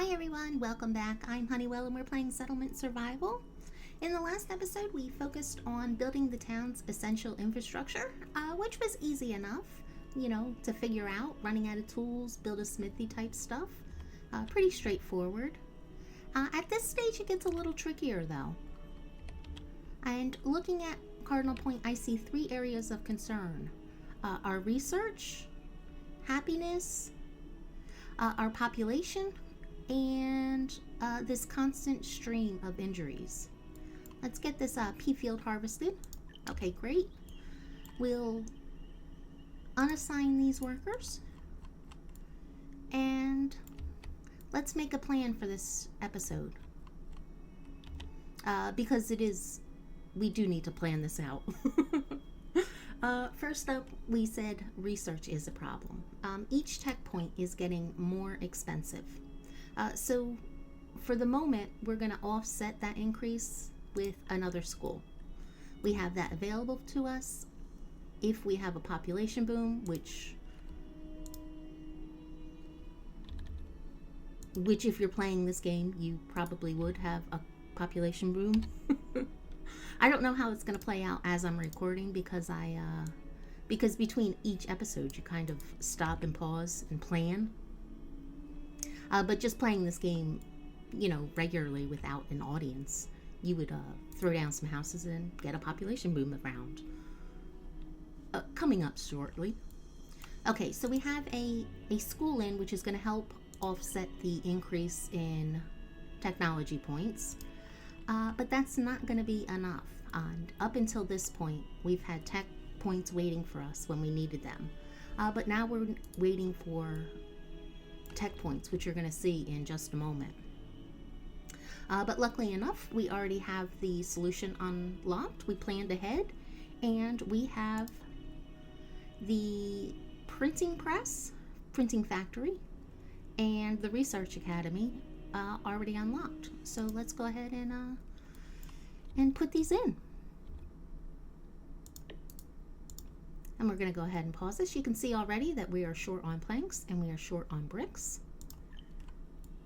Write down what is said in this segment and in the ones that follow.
Hi everyone, welcome back. I'm Honeywell and we're playing Settlement Survival. In the last episode, we focused on building the town's essential infrastructure, which was easy enough, to figure out. Running out of tools, build a smithy type stuff. Pretty straightforward. At this stage, it gets a little trickier though. And looking at Cardinal Point, I see 3 areas of concern. Our research, happiness, our population, and this constant stream of injuries. Let's get this pea field harvested. Okay, great. We'll unassign these workers and let's make a plan for this episode, because we do need to plan this out. First up, we said research is a problem. Each tech point is getting more expensive. So for the moment, we're going to offset that increase with another school. We have that available to us if we have a population boom, which if you're playing this game, you probably would have a population boom. I don't know how it's going to play out as I'm recording because because between each episode you kind of stop and pause and plan. But just playing this game, regularly without an audience, you would throw down some houses and get a population boom around. Coming up shortly. Okay, so we have a school in, which is going to help offset the increase in technology points. But that's not going to be enough. And up until this point, we've had tech points waiting for us when we needed them. But now we're waiting for tech points, which you're going to see in just a moment. But luckily enough, we already have the solution unlocked. We planned ahead, and we have the printing press, printing factory, and the research academy already unlocked. So let's go ahead and put these in. And we're going to go ahead and pause this. You can see already that we are short on planks and we are short on bricks.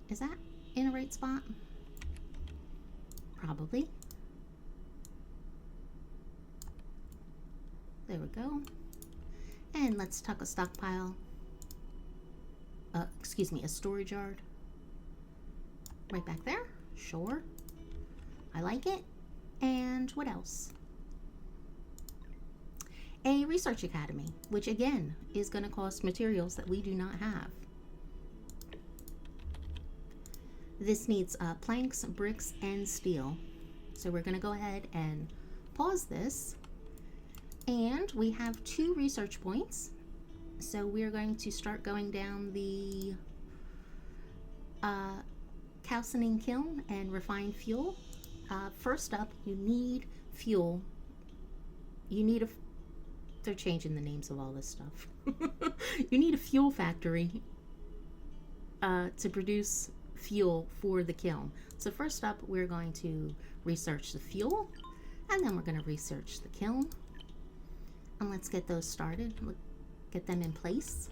Is that in a right spot? Probably. There we go. And let's tuck a stockpile. A storage yard. Right back there. Sure. I like it. And what else? A research academy, which again is going to cost materials that we do not have. This needs planks, bricks, and steel. So we're going to go ahead and pause this. And we have 2 research points. So we're going to start going down the calcining kiln and refined fuel. First up, you need fuel. They're changing the names of all this stuff. You need a fuel factory to produce fuel for the kiln. So first up, we're going to research the fuel, and then we're going to research the kiln. And let's get those started. Get them in place.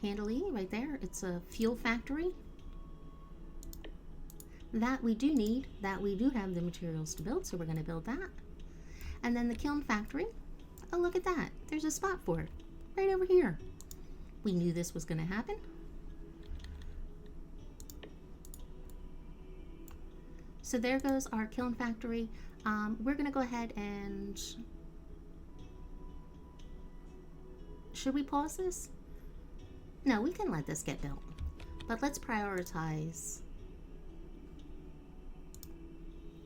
Handily right there. It's a fuel factory. That we do need. That we do have the materials to build, so we're going to build that. And then the kiln factory. Oh, look at that. There's a spot for it. Right over here. We knew this was going to happen. So there goes our kiln factory. We're going to go ahead and... Should we pause this? No, we can let this get built. But let's prioritize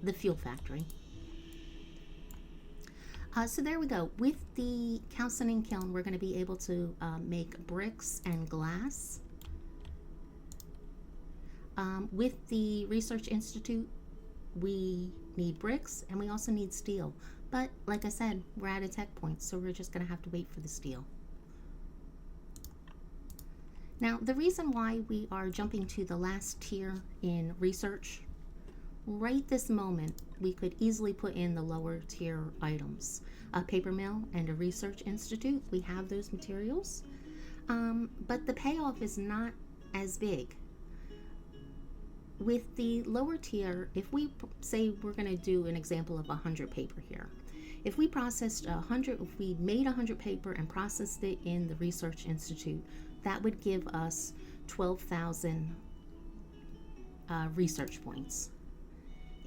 the fuel factory. So there we go. With the calcining kiln, we're going to be able to make bricks and glass. With the Research Institute, we need bricks and we also need steel. But like I said, we're at a tech point, so we're just going to have to wait for the steel. Now, the reason why we are jumping to the last tier in research, right this moment, we could easily put in the lower tier items. A paper mill and a research institute, we have those materials. But the payoff is not as big. With the lower tier, if we say we're going to do an example of 100 paper here, if we processed 100, if we made 100 paper and processed it in the Research Institute, that would give us 12,000 research points.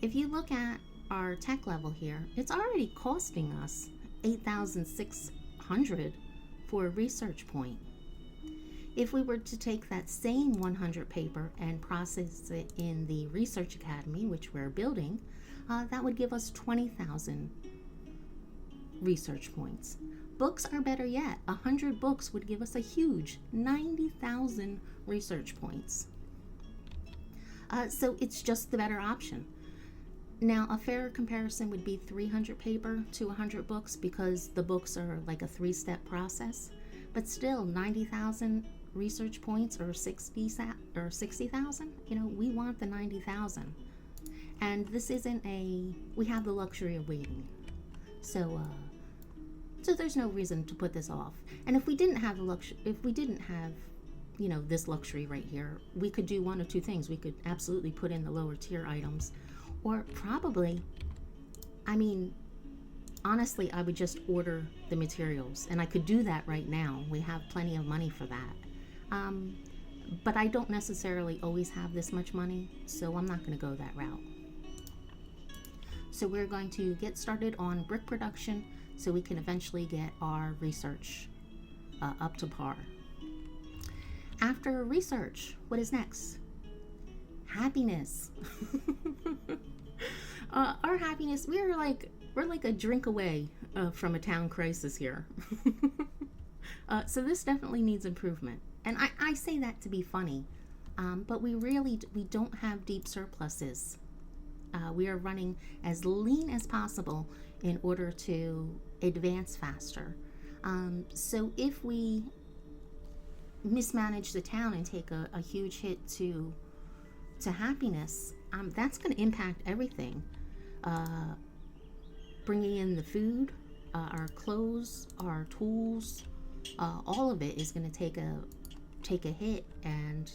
If you look at our tech level here, it's already costing us 8,600 for a research point. If we were to take that same 100 paper and process it in the Research Academy, which we're building, that would give us 20,000 research points. Books are better yet. 100 books would give us a huge 90,000 research points. So it's just the better option. Now, a fairer comparison would be 300 paper to 100 books because the books are like a 3-step process. But still, 90,000 research points or 60,000, we want the 90,000. And this isn't we have the luxury of waiting. So there's no reason to put this off. And if we didn't have this luxury right here, we could do one of two things. We could absolutely put in the lower tier items, or probably, honestly, I would just order the materials, and I could do that right now. We have plenty of money for that. But I don't necessarily always have this much money, so I'm not going to go that route. So we're going to get started on brick production so we can eventually get our research up to par. After research, what is next? Happiness. Our happiness, we're like a drink away from a town crisis here. So this definitely needs improvement. And I say that to be funny, but we don't have deep surpluses. We are running as lean as possible in order to advance faster. So if we mismanage the town and take a huge hit to happiness, that's going to impact everything. Bringing in the food, our clothes, our tools, all of it is going to take a hit, and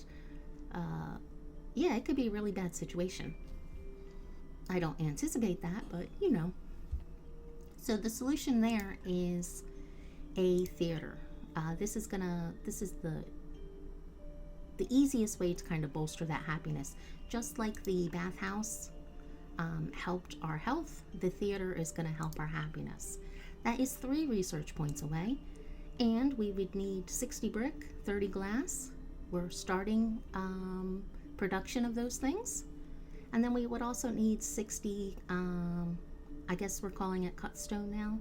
it could be a really bad situation. I don't anticipate that, but So the solution there is a theater. This is the easiest way to kind of bolster that happiness. Just like the bathhouse helped our health, the theater is going to help our happiness. That is 3 research points away, and we would need 60 brick, 30 glass. We're starting production of those things. And then we would also need 60, I guess we're calling it cut stone now,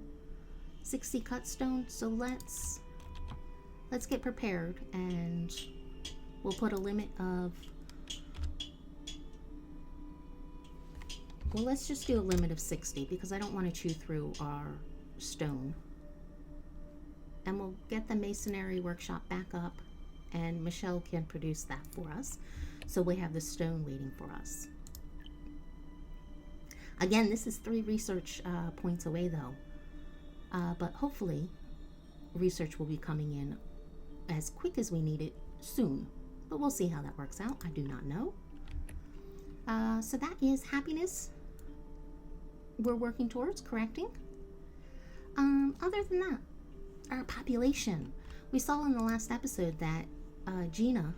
60 cut stone. So let's get prepared, and we'll put a limit of, let's just do a limit of 60 because I don't want to chew through our stone. And we'll get the masonry workshop back up, and Michelle can produce that for us. So we have the stone waiting for us. Again, this is 3 research points away though. But hopefully research will be coming in as quick as we need it soon. But we'll see how that works out. I do not know. So that is happiness we're working towards correcting. Other than that, our population. We saw in the last episode that Gina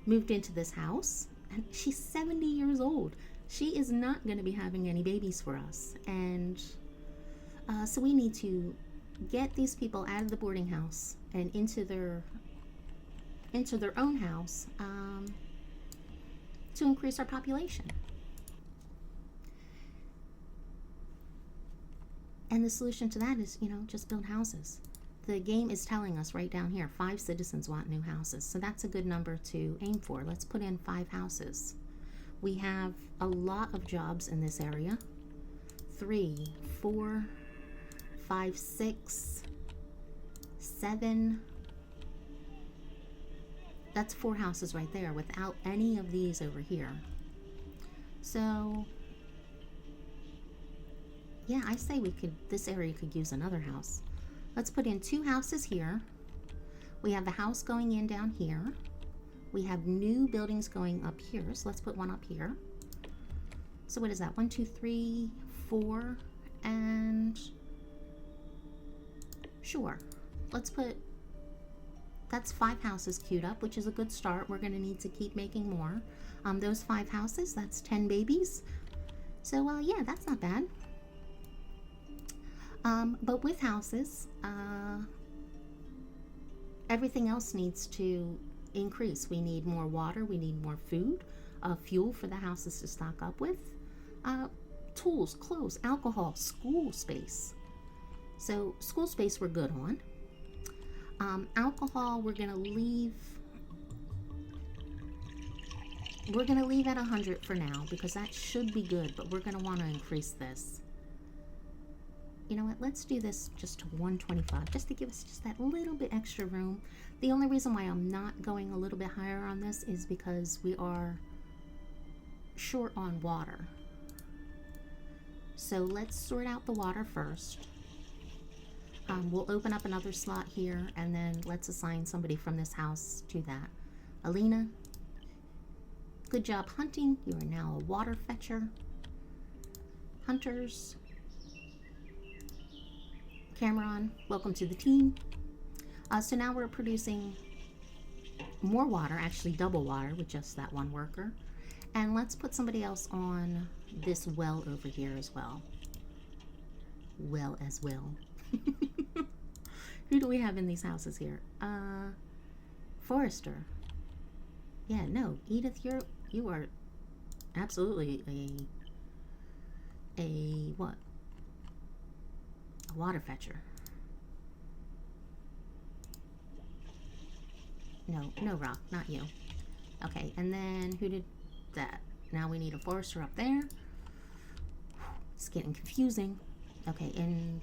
moved into this house, and she's 70 years old. She is not going to be having any babies for us, and so we need to get these people out of the boarding house and into their own house to increase our population. And the solution to that is, just build houses. The game is telling us right down here, 5 citizens want new houses. So that's a good number to aim for. Let's put in 5 houses. We have a lot of jobs in this area. 3, 4, 5, 6, 7. That's 4 houses right there without any of these over here. So yeah, I say this area could use another house. Let's put in 2 houses here. We have the house going in down here. We have new buildings going up here, so let's put one up here. So what is that? 1, 2, 3, 4, and sure. Let's put, that's 5 houses queued up, which is a good start. We're going to need to keep making more. Those 5 houses, that's 10 babies. So yeah, that's not bad. But with houses, everything else needs to increase. We need more water, we need more food, fuel for the houses to stock up with, tools, clothes, alcohol, school space. So school space we're good on. Alcohol we're gonna leave at 100 for now because that should be good, but we're gonna want to increase this. You know what, let's do this just to 125 just to give us just that little bit extra room. The only reason why I'm not going a little bit higher on this is because we are short on water. So let's sort out the water first. We'll open up another slot here and then let's assign somebody from this house to that. Alina, good job hunting. You are now a water fetcher. Hunters. Cameron, welcome to the team. So now we're producing more water, actually double water with just that one worker. And let's put somebody else on this well over here as well. Well as well. Who do we have in these houses here? Forester. Yeah, no, Edith, you are absolutely a what? A water fetcher. No, Rock, not you. Okay, and then who did that? Now we need a forester up there. It's getting confusing. Okay, and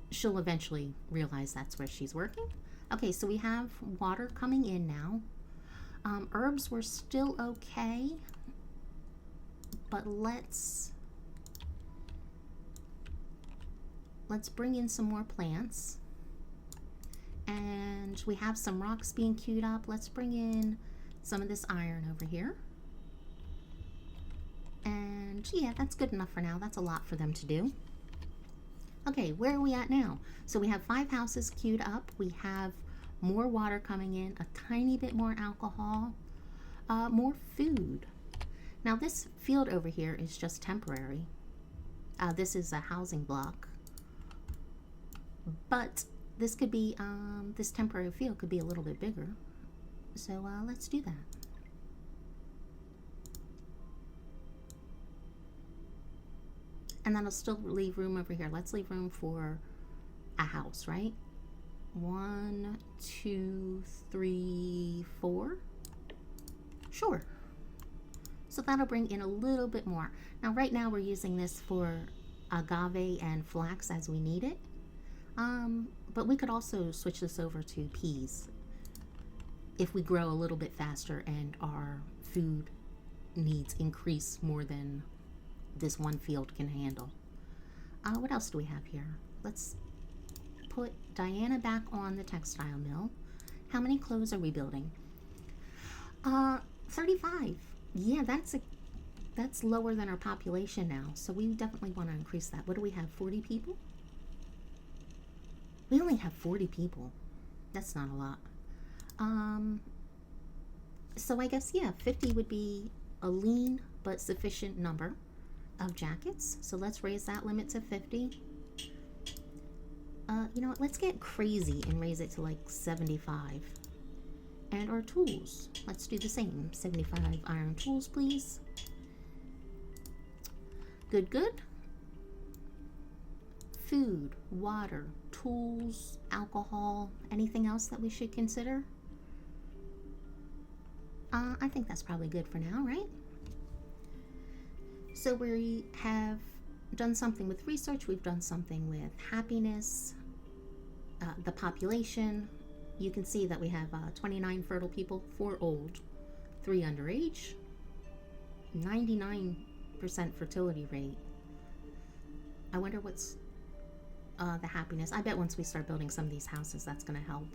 she'll eventually realize that's where she's working. Okay, so we have water coming in now. Herbs were still okay, but let's bring in some more plants. And we have some rocks being queued up. Let's bring in some of this iron over here. And yeah, that's good enough for now. That's a lot for them to do. Okay, where are we at now? So we have 5 houses queued up. We have more water coming in, a tiny bit more alcohol, more food. Now this field over here is just temporary. This is a housing block. But this could be, this temporary field could be a little bit bigger. So let's do that. And then I'll still leave room over here. Let's leave room for a house, right? 1, 2, 3, 4. Sure. So that'll bring in a little bit more. Now right now we're using this for agave and flax as we need it. But we could also switch this over to peas if we grow a little bit faster and our food needs increase more than this one field can handle. What else do we have here? Let's put Diana back on the textile mill. How many clothes are we building? 35. Yeah, that's lower than our population now, so we definitely want to increase that. What do we have, 40 people? We only have 40 people. That's not a lot. So I guess, yeah, 50 would be a lean but sufficient number of jackets. So let's raise that limit to 50. You know what, let's get crazy and raise it to like 75. And our tools, let's do the same. 75 iron tools, please. Good, good. Food, water, tools, alcohol, anything else that we should consider? I think that's probably good for now, right? So we have done something with research, we've done something with happiness, the population. You can see that we have 29 fertile people, 4 old, 3 underage, 99% fertility rate. I wonder what's the happiness. I bet once we start building some of these houses, that's going to help.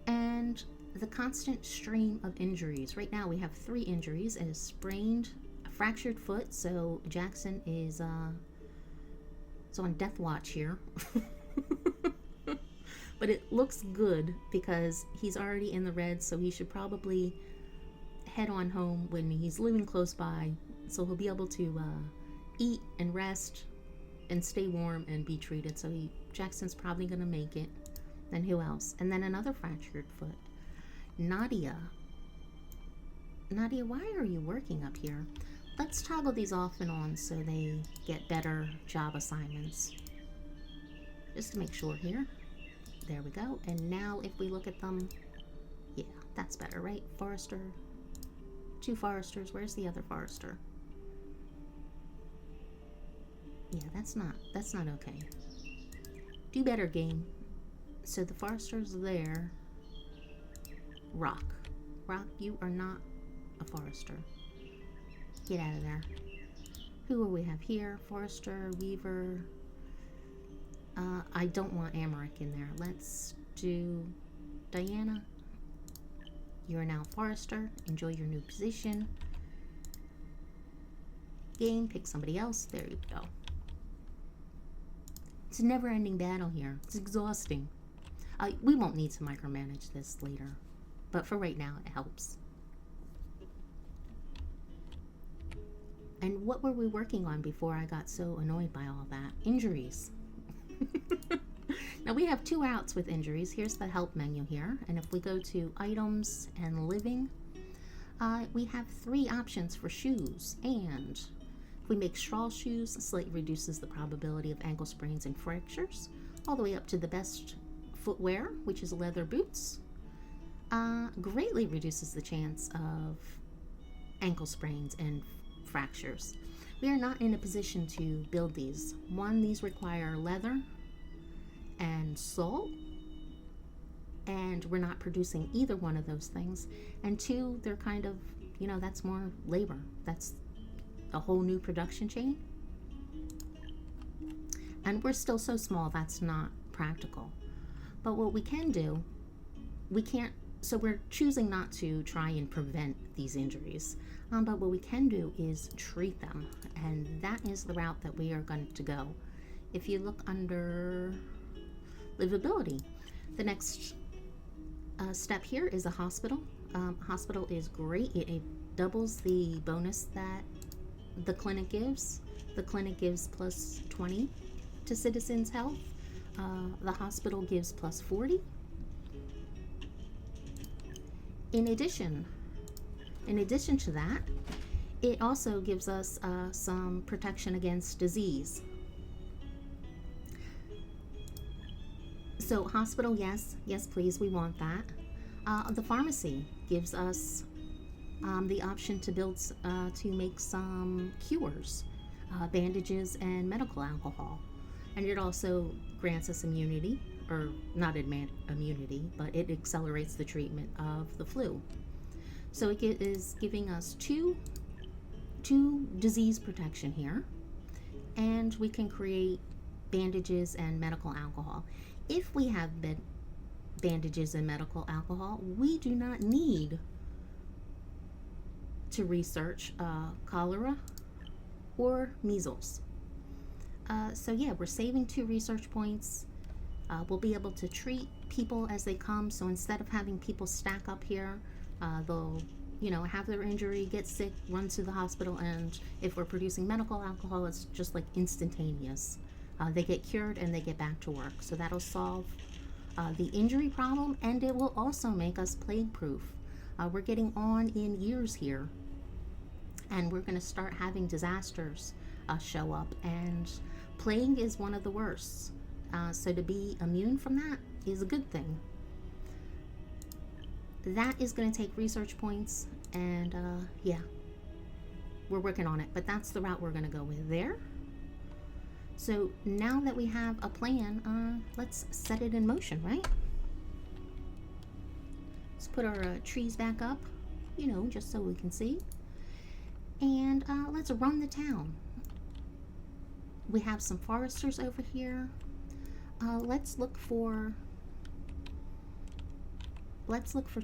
And the constant stream of injuries. Right now we have 3 injuries: a sprained, a fractured foot. So Jackson is on death watch here. But it looks good because he's already in the red, so he should probably head on home when he's living close by, so he'll be able to eat and rest and stay warm and be treated. So Jackson's probably gonna make it. Then who else? And then another fractured foot. Nadia, why are you working up here? Let's toggle these off and on so they get better job assignments. Just to make sure here. There we go. And now if we look at them, yeah, that's better, right? Forester, 2 foresters. Where's the other forester? Yeah, that's not okay. Do better, game. So the forester's there. Rock, you are not a forester. Get out of there. Who will we have here? Forester, Weaver. I don't want Amaric in there. Let's do Diana. You're now forester. Enjoy your new position. Game, pick somebody else. There you go. It's a never-ending battle here. It's exhausting. We won't need to micromanage this later, but for right now, it helps. And what were we working on before I got so annoyed by all that? Injuries. Now we have 2 outs with injuries. Here's the help menu here, and if we go to items and living, we have 3 options for shoes. And if we make straw shoes, slightly reduces the probability of ankle sprains and fractures, all the way up to the best footwear, which is leather boots. Greatly reduces the chance of ankle sprains and fractures. We are not in a position to build these. 1, these require leather and salt, and we're not producing either one of those things. And 2, they're kind of, that's more labor. That's a whole new production chain. And we're still so small, that's not practical. But what we can do, so we're choosing not to try and prevent these injuries. But what we can do is treat them, and that is the route that we are going to go. If you look under livability, the next step here is a hospital. Hospital is great. It doubles the bonus that the clinic gives. The clinic gives plus 20 to citizens' health. The hospital gives plus 40. In addition to that, it also gives us some protection against disease. So hospital, yes, please, we want that. The pharmacy gives us the option to to make some cures, bandages and medical alcohol. And it also grants us immunity, or not immunity, but it accelerates the treatment of the flu. So it is giving us two disease protection here, and we can create bandages and medical alcohol. If we have bandages and medical alcohol, we do not need to research cholera or measles. So yeah, we're saving 2 research points. We'll be able to treat people as they come. So instead of having people stack up here, they'll have their injury, get sick, run to the hospital, and if we're producing medical alcohol, it's just like instantaneous. They get cured and they get back to work. So that'll solve the injury problem, and it will also make us plague proof. We're getting on in years here, and we're going to start having disasters show up, and plague is one of the worst. So to be immune from that is a good thing. That is going to take research points, and yeah, we're working on it, but that's the route we're going to go with there. So now that we have a plan, let's set it in motion, right? Let's put our trees back up, just so we can see. And let's run the town. We have some foresters over here. Let's look for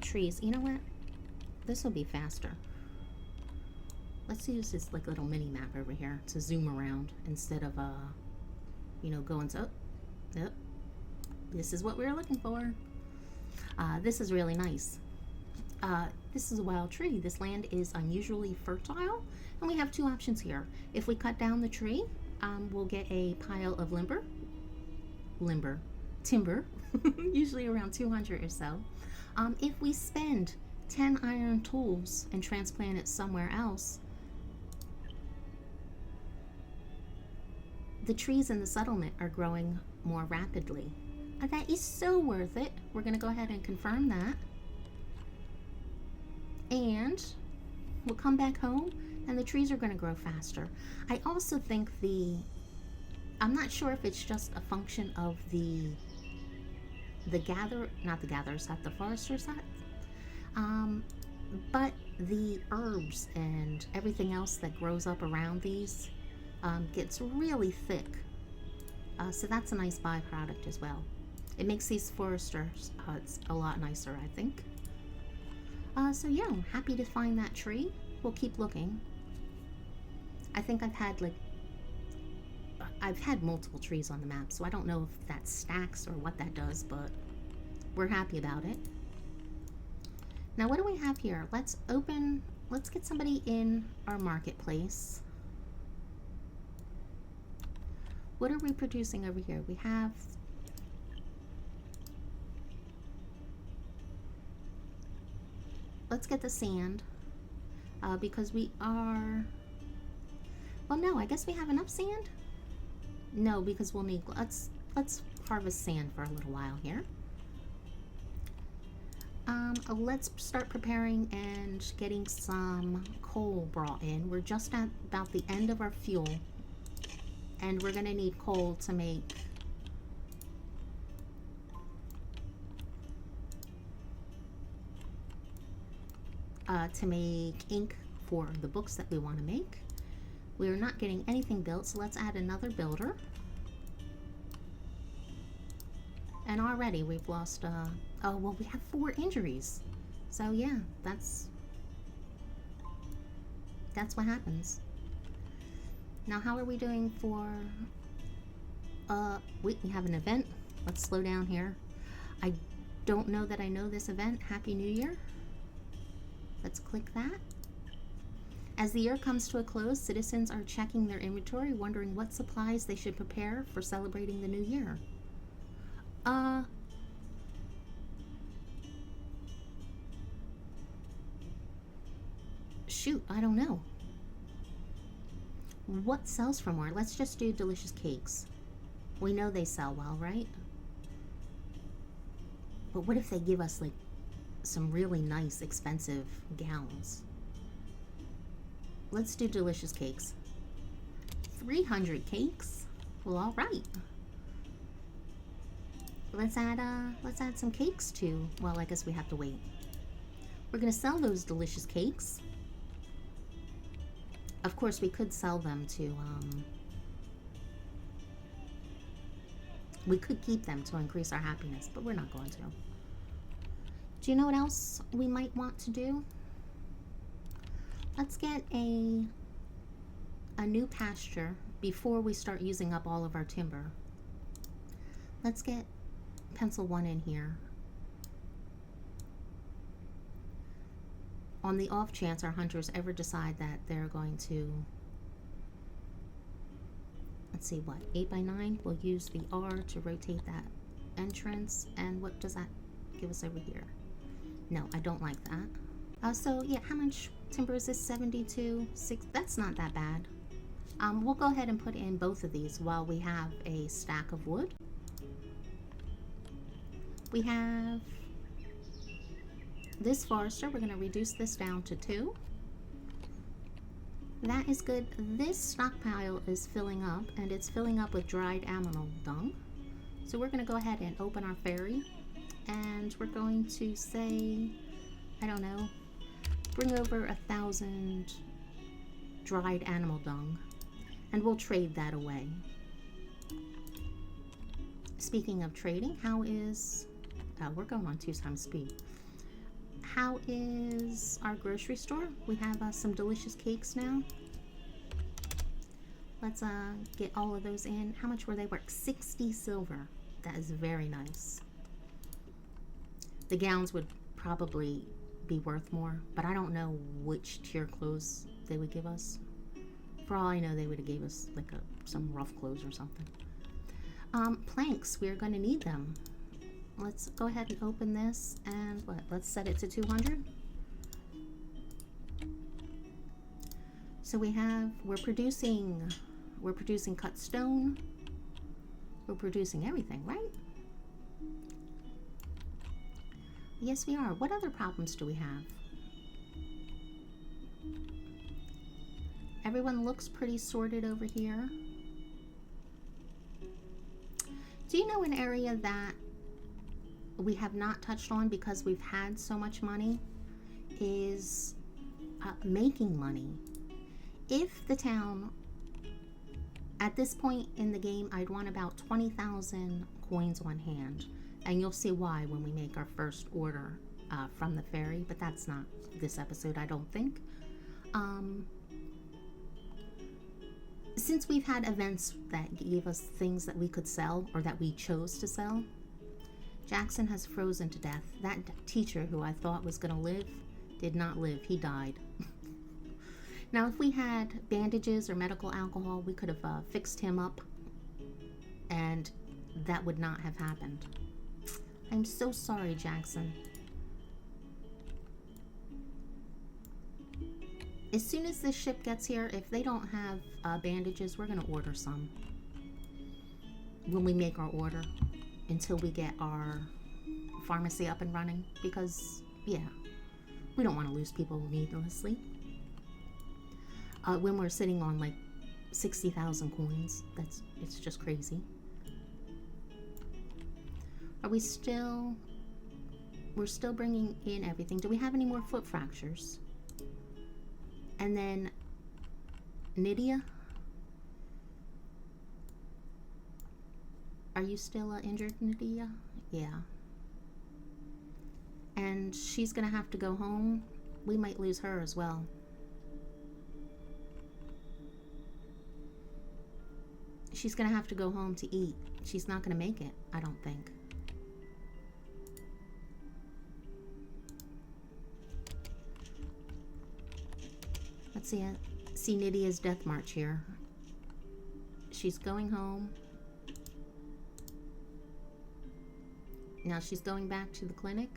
trees. You know what? This will be faster. Let's use this like little mini map over here to zoom around instead of you know, going to, yep, this is what we were looking for. This is really nice. This is a wild tree. This land is unusually fertile, and we have two options here. If we cut down the tree, we'll get a pile of timber, usually around 200 or so. If we spend 10 iron tools and transplant it somewhere else, the trees in the settlement are growing more rapidly. That is so worth it. We're going to go ahead and confirm that. And we'll come back home and the trees are going to grow faster. I also think I'm not sure if it's just a function of the foresters hut, but the herbs and everything else that grows up around these gets really thick. So that's a nice byproduct as well. It makes these foresters huts a lot nicer, I think. So yeah, I'm happy to find that tree. We'll keep looking. I think I've had multiple trees on the map, so I don't know if that stacks or what that does, but we're happy about it. Now what do we have here? Let's get somebody in our marketplace. What are we producing over here? We have let's get the sand, because we are, well, no, I guess we have enough sand. No, because we'll need, let's harvest sand for a little while here. Let's start preparing and getting some coal brought in. We're just at about the end of our fuel, and we're gonna need coal to make ink for the books that we want to make. We're not getting anything built, so let's add another builder. And already we've lost, oh, well, we have 4 injuries. So yeah, that's what happens. Now, how are we doing for, wait, we have an event. Let's slow down here. I don't know that I know this event. Happy New Year. Let's click that. As the year comes to a close, citizens are checking their inventory, wondering what supplies they should prepare for celebrating the new year. Shoot, I don't know. What sells for more? Let's just do delicious cakes. We know they sell well, right? But what if they give us like some really nice expensive gowns? Let's do delicious cakes. 300 cakes? Well, all right. Let's add some cakes too. Well, I guess we have to wait. We're gonna sell those delicious cakes. Of course, we could sell them to, we could keep them to increase our happiness, but we're not going to. Do you know what else we might want to do? Let's get a new pasture before we start using up all of our timber. Let's get pencil 1 in here. On the off chance our hunters ever decide that they're going to, let's see, what, 8x9? We'll use the R to rotate that entrance. And what does that give us over here? No, I don't like that. So yeah, how much timber is this? 72, 6, that's not that bad. We'll go ahead and put in both of these while we have a stack of wood. We have this forester. We're going to reduce this down to 2. That is good. This stockpile is filling up, and it's filling up with dried animal dung. So we're going to go ahead and open our ferry, and we're going to say, I don't know, bring over 1,000 dried animal dung, and we'll trade that away. Speaking of trading, how is... we're going on 2 times speed. How is our grocery store? We have some delicious cakes now. Let's get all of those in. How much were they worth? 60 silver. That is very nice. The gowns would probably be worth more, but I don't know which tier clothes they would give us. For all I know, they would have gave us like some rough clothes or something. Planks, we're going to need them. Let's go ahead and open this, and let's set it to 200. So we're producing cut stone. We're producing everything, right? Yes, we are. What other problems do we have? Everyone looks pretty sorted over here. Do you know an area that we have not touched on because we've had so much money? Is making money. If the town, at this point in the game, I'd want about 20,000 coins on hand. And you'll see why when we make our first order from the ferry, but that's not this episode, I don't think. Since we've had events that gave us things that we could sell, or that we chose to sell, Jackson has frozen to death. That teacher who I thought was going to live did not live. He died. Now, if we had bandages or medical alcohol, we could have fixed him up, and that would not have happened. I'm so sorry, Jackson. As soon as this ship gets here, if they don't have bandages, we're going to order some when we make our order, until we get our pharmacy up and running, because, yeah, we don't want to lose people needlessly. When we're sitting on like 60,000 coins, it's just crazy. Are we still... We're still bringing in everything. Do we have any more foot fractures? And then Nydia? Are you still injured, Nydia? Yeah. And she's gonna have to go home. We might lose her as well. She's gonna have to go home to eat. She's not gonna make it, I don't think. Let's see Nydia's death march here. She's going home. Now she's going back to the clinic.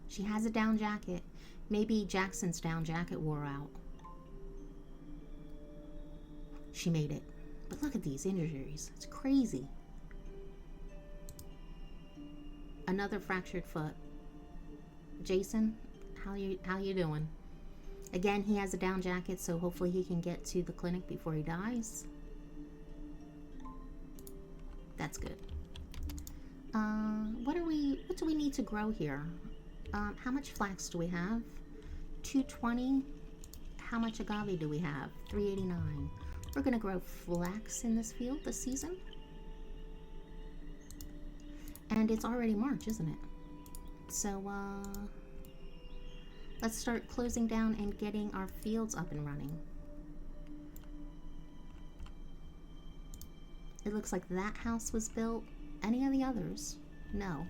She has a down jacket. Maybe Jackson's down jacket wore out. She made it. But look at these injuries. It's crazy. Another fractured foot. Jason, how you doing? Again, he has a down jacket, so hopefully he can get to the clinic before he dies. That's good. What do we need to grow here? How much flax do we have? 220. How much agave do we have? 389. We're gonna grow flax in this field this season. And it's already March, isn't it? So, let's start closing down and getting our fields up and running. It looks like that house was built. Any of the others? No.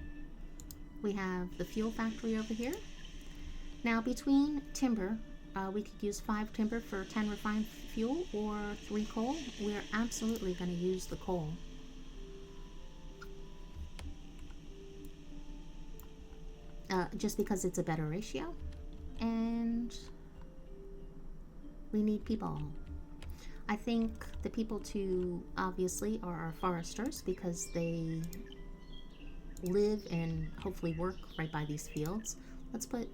We have the fuel factory over here. Now, between timber, we could use 5 timber for 10 refined fuel or 3 coal. We're absolutely going to use the coal. Just because it's a better ratio. And we need people. I think the people to, obviously, are our foresters, because they live and hopefully work right by these fields. Let's put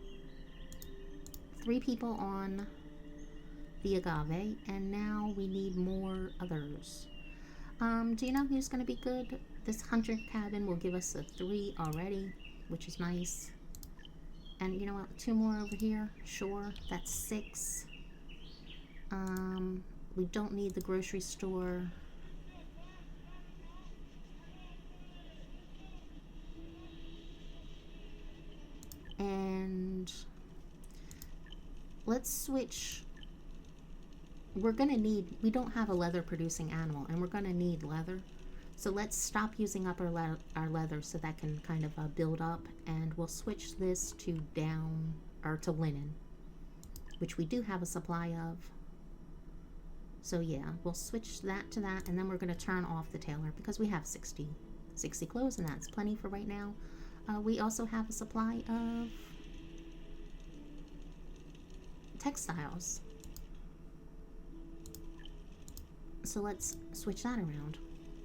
3 people on the agave, and now we need more others. Do you know who's going to be good? This hunter cabin will give us a 3 already, which is nice. And you know what? 2 more over here. Sure, that's 6. We don't need the grocery store. And let's switch. We're gonna need, we don't have a leather producing animal, and we're gonna need leather. So let's stop using up our leather so that can kind of build up, and we'll switch this to down, or to linen, which we do have a supply of. So yeah, we'll switch that to that, and then we're going to turn off the tailor because we have 60 clothes, and that's plenty for right now. We also have a supply of textiles. So let's switch that around.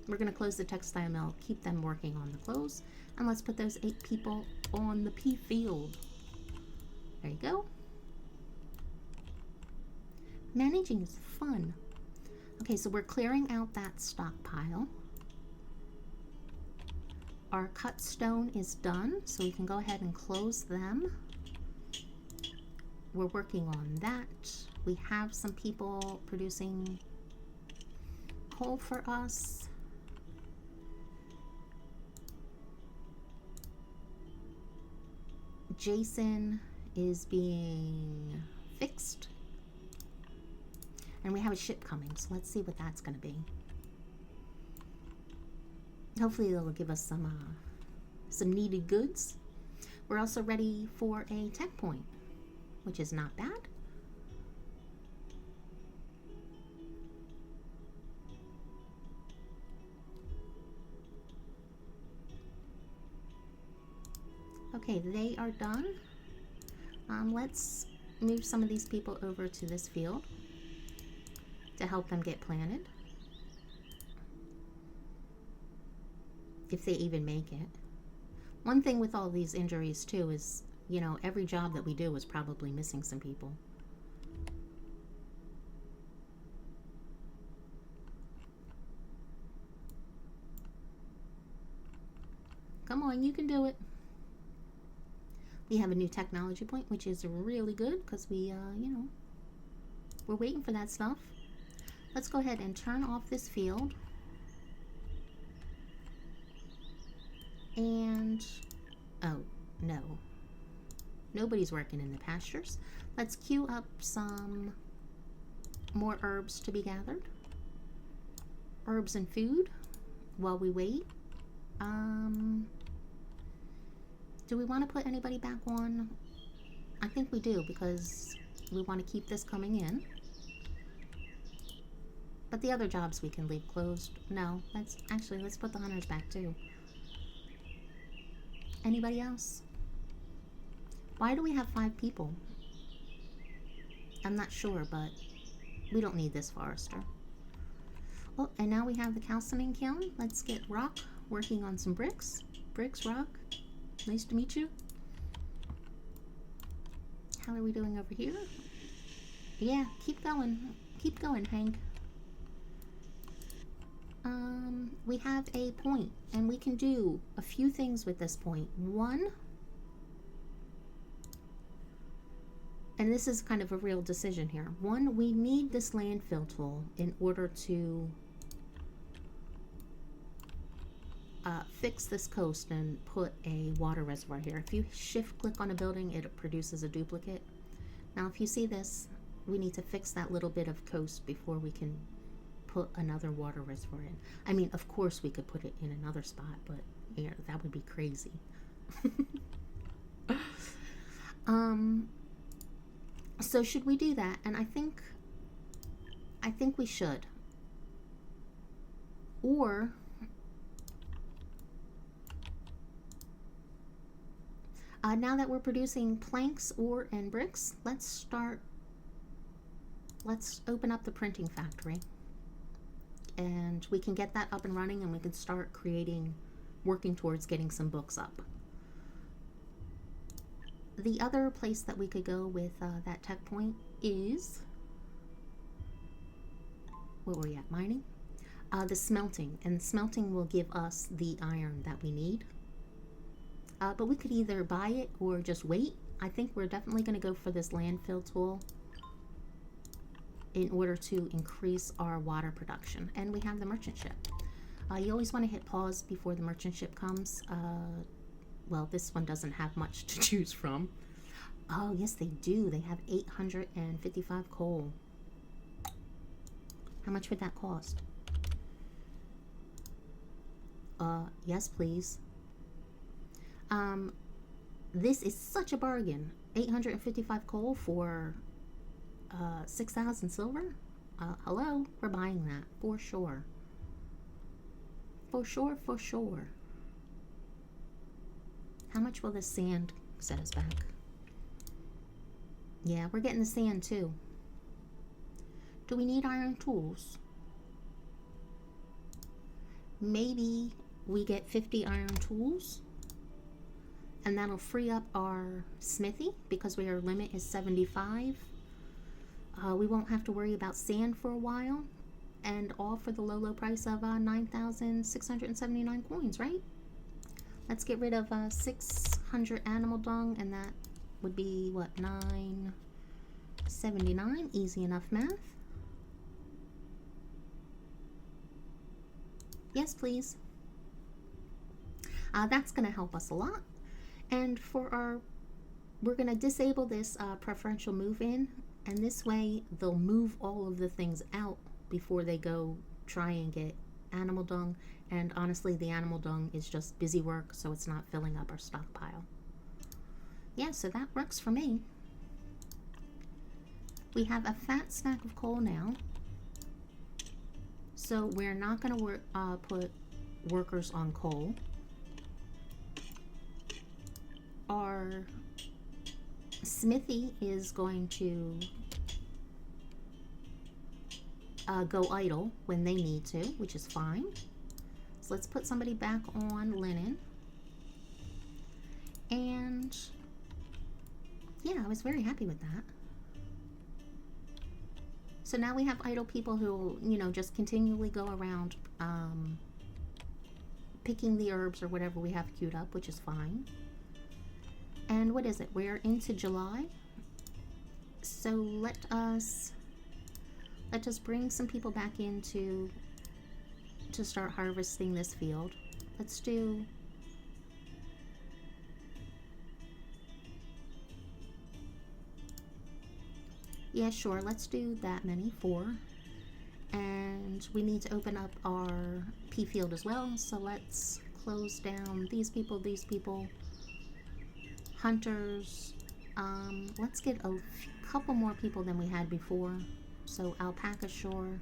We're going to close the textile mill, keep them working on the clothes, and let's put those 8 people on the pea field. There you go. Managing is fun. Okay, so we're clearing out that stockpile. Our cut stone is done, so we can go ahead and close them. We're working on that. We have some people producing coal for us. Jason is being fixed. And we have a ship coming, so let's see what that's going to be. Hopefully it'll give us some needed goods. We're also ready for a tech point, which is not bad. Okay, they are done. Let's move some of these people over to this field to help them get planted, if they even make it. One thing with all these injuries too is, you know, every job that we do is probably missing some people. Come on, you can do it. We have a new technology point, which is really good because we, you know, we're waiting for that stuff. Let's go ahead and turn off this field. And, oh, no. Nobody's working in the pastures. Let's queue up some more herbs to be gathered. Herbs and food while we wait. Do we want to put anybody back on? I think we do, because we want to keep this coming in. But the other jobs we can leave closed. No, let's put the hunters back too. Anybody else? Why do we have 5 people? I'm not sure, but we don't need this forester. Oh, and now we have the calcining kiln. Let's get Rock working on some bricks. Bricks, Rock. Nice to meet you. How are we doing over here? Yeah, keep going. Keep going, Hank. We have a point, and we can do a few things with this point. One, and this is kind of a real decision here. One, we need this landfill tool in order to fix this coast and put a water reservoir here. If you shift click on a building, it produces a duplicate. Now if you see this, we need to fix that little bit of coast before we can put another water reservoir in. I mean, of course we could put it in another spot, but yeah, that would be crazy. So should we do that? And I think we should. Or now that we're producing planks, ore, and bricks, let's open up the printing factory. And we can get that up and running, and we can start working towards getting some books up. The other place that we could go with that tech point is, where were we at? Mining? The smelting. And smelting will give us the iron that we need. But we could either buy it or just wait. I think we're definitely going to go for this landfill tool in order to increase our water production. And we have the merchant ship. You always want to hit pause before the merchant ship comes. Well, this one doesn't have much to choose from. Oh, yes, they do. They have 855 coal. How much would that cost? Yes, please. This is such a bargain. 855 coal for 6,000 silver? Hello? We're buying that for sure. For sure, for sure. How much will this sand set us back? Yeah, we're getting the sand too. Do we need iron tools? Maybe we get 50 iron tools, and that'll free up our smithy because our limit is 75. We won't have to worry about sand for a while, and all for the low price of 9,679 coins, right? Let's get rid of 600 animal dung, and that would be what, 979. Easy enough math. Yes, please. That's going to help us a lot. And for our, we're going to disable this preferential move in, and this way they'll move all of the things out before they go try and get animal dung. And honestly, the animal dung is just busy work, so it's not filling up our stockpile. Yeah, so that works for me. We have a fat stack of coal now, so we're not going to put workers on coal. Our smithy is going to go idle when they need to, which is fine. So let's put somebody back on linen. And yeah, I was very happy with that. So now we have idle people who, you know, just continually go around picking the herbs or whatever we have queued up, which is fine. And what is it? We're into July. So let us bring some people back in to start harvesting this field. Let's do yeah, sure, let's do that many, 4. And we need to open up our pea field as well, so let's close down these people, hunters. Let's get a couple more people than we had before. So alpaca shore.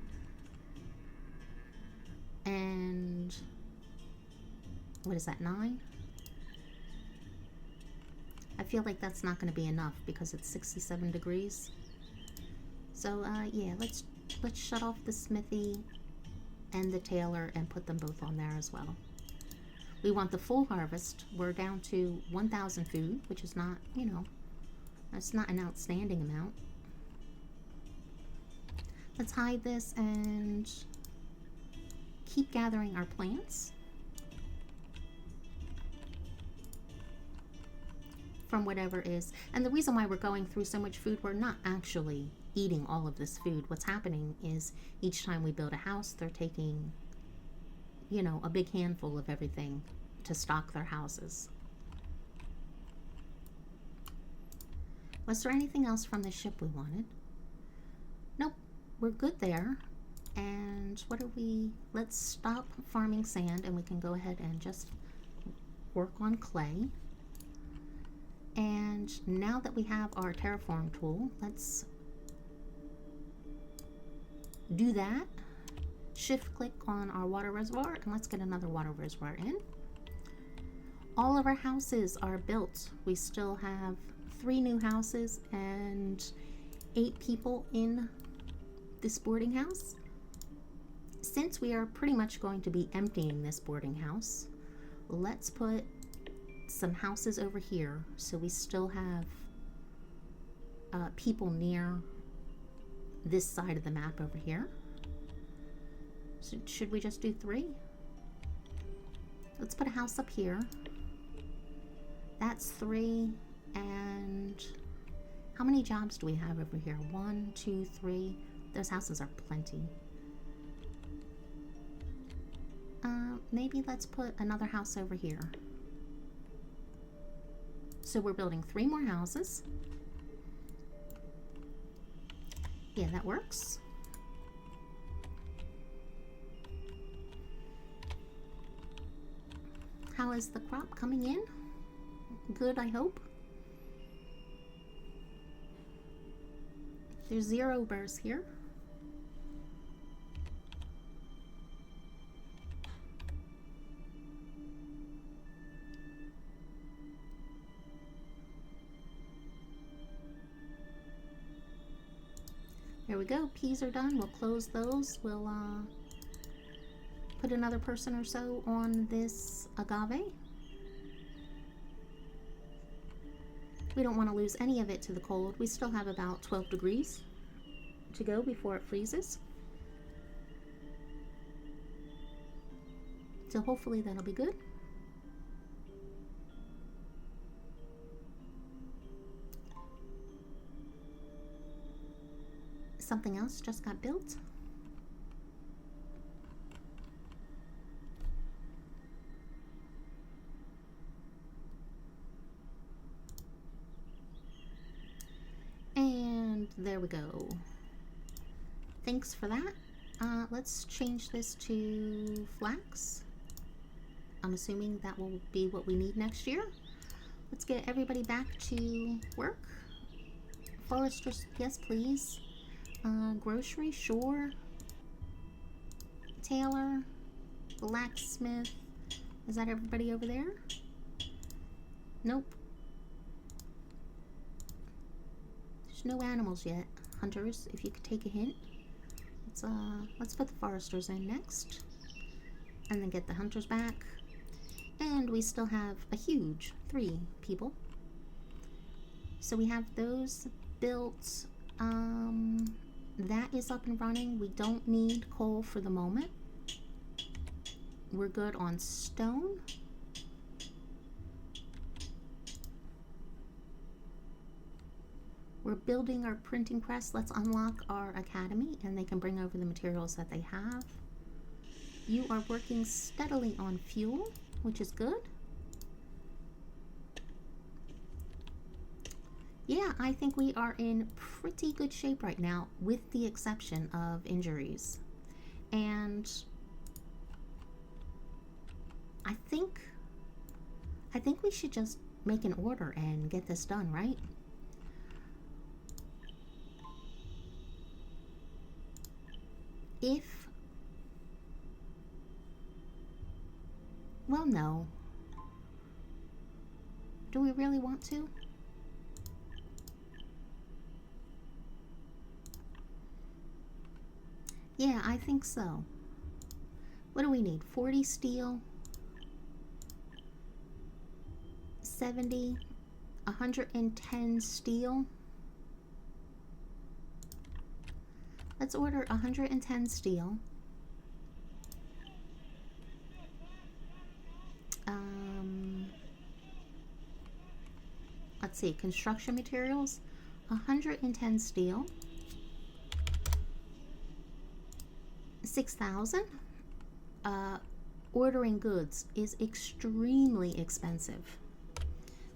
And what is that, 9? I feel like that's not going to be enough because it's 67 degrees. So yeah, let's shut off the smithy and the tailor and put them both on there as well. We want the full harvest. We're down to 1,000 food, which is not, you know, that's not an outstanding amount. Let's hide this and keep gathering our plants from whatever is. And the reason why we're going through so much food, we're not actually eating all of this food. What's happening is each time we build a house, they're taking, you know, a big handful of everything to stock their houses. Was there anything else from the ship we wanted? Nope, we're good there. And what are we, let's stop farming sand and we can go ahead and just work on clay. And now that we have our terraform tool, let's do that. Shift click on our water reservoir and let's get another water reservoir in. All of our houses are built. We still have 3 new houses and 8 people in this boarding house. Since we are pretty much going to be emptying this boarding house, let's put some houses over here so we still have people near this side of the map over here. So should we just do 3? Let's put a house up here. That's 3. And how many jobs do we have over here? 1, 2, 3. Those houses are plenty. Maybe let's put another house over here. So we're building 3 more houses. Yeah, that works. How is the crop coming in? Good, I hope. There's 0 burrs here. There we go. Peas are done. We'll close those. We'll put another person or so on this agave. We don't want to lose any of it to the cold. We still have about 12 degrees to go before it freezes. So hopefully that'll be good. Something else just got built. And there we go. Thanks for that. Let's change this to flax. I'm assuming that will be what we need next year. Let's get everybody back to work. Foresters, yes please. Grocery, sure. Tailor, blacksmith. Is that everybody over there? Nope. There's no animals yet. Hunters, if you could take a hint. Let's put the foresters in next. And then get the hunters back. And we still have a huge 3 people. So we have those built. That is up and running. We don't need coal for the moment. We're good on stone. We're building our printing press. Let's unlock our academy and they can bring over the materials that they have. You are working steadily on fuel, which is good. Yeah, I think we are in pretty good shape right now, with the exception of injuries. And I think we should just make an order and get this done, right? Well, no. Do we really want to? Yeah, I think so. What do we need? 40 steel, 70, 110 steel. Let's order 110 steel. Let's see, construction materials, 110 steel. 6,000. Ordering goods is extremely expensive.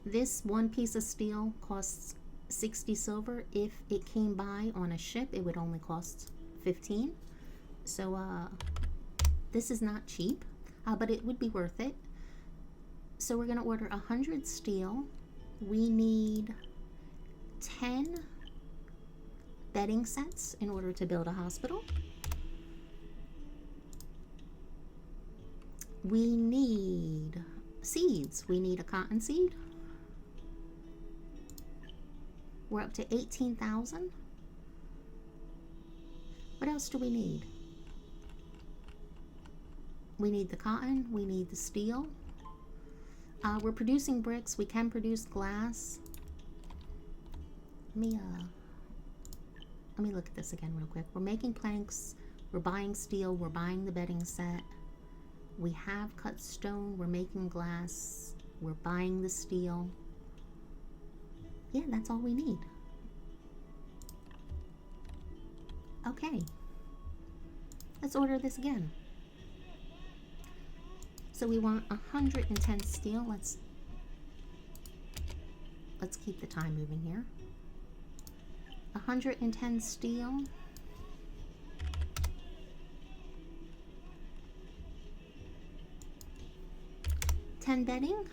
This one piece of steel costs 60 silver. If it came by on a ship, it would only cost 15. So this is not cheap, but it would be worth it. So we're going to order 100 steel. We need 10 bedding sets in order to build a hospital. We need seeds. We need a cotton seed. We're up to 18,000. What else do we need? We need the cotton. We need the steel. We're producing bricks. We can produce glass. Let me look at this again real quick. We're making planks. We're buying steel. We're buying the bedding set. We have cut stone. We're making glass. We're buying the steel. Yeah, that's all we need. Okay. Let's order this again. So we want 110 steel. Let's let's keep the time moving here. 110 steel. 10 bedding.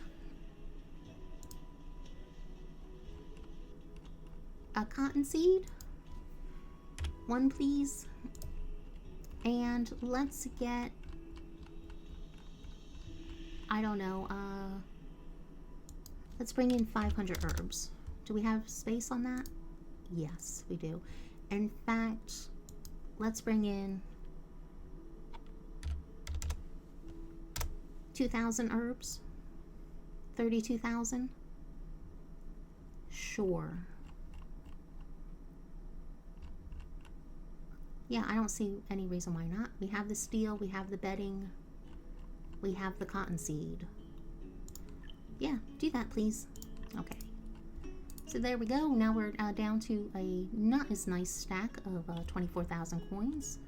A cottonseed. 1 please. And let's get, I don't know, let's bring in 500 herbs. Do we have space on that? Yes, we do. In fact, let's bring in 2,000 herbs. 32,000. Sure. Yeah, I don't see any reason why not. We have the steel, we have the bedding, we have the cottonseed. Yeah, do that please. Okay. So there we go. Now we're down to a not as nice stack of 24,000 coins.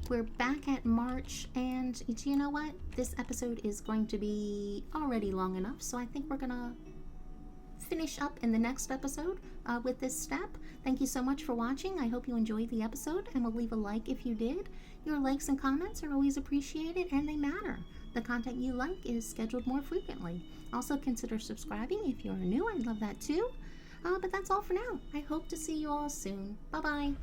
We're back at March, and do you know what? This episode is going to be already long enough, so I think we're gonna finish up in the next episode with this step. Thank you so much for watching. I hope you enjoyed the episode, and will leave a like if you did. Your likes and comments are always appreciated, and they matter. The content you like is scheduled more frequently. Also consider subscribing if you're new. I'd love that too. But that's all for now. I hope to see you all soon. Bye-bye.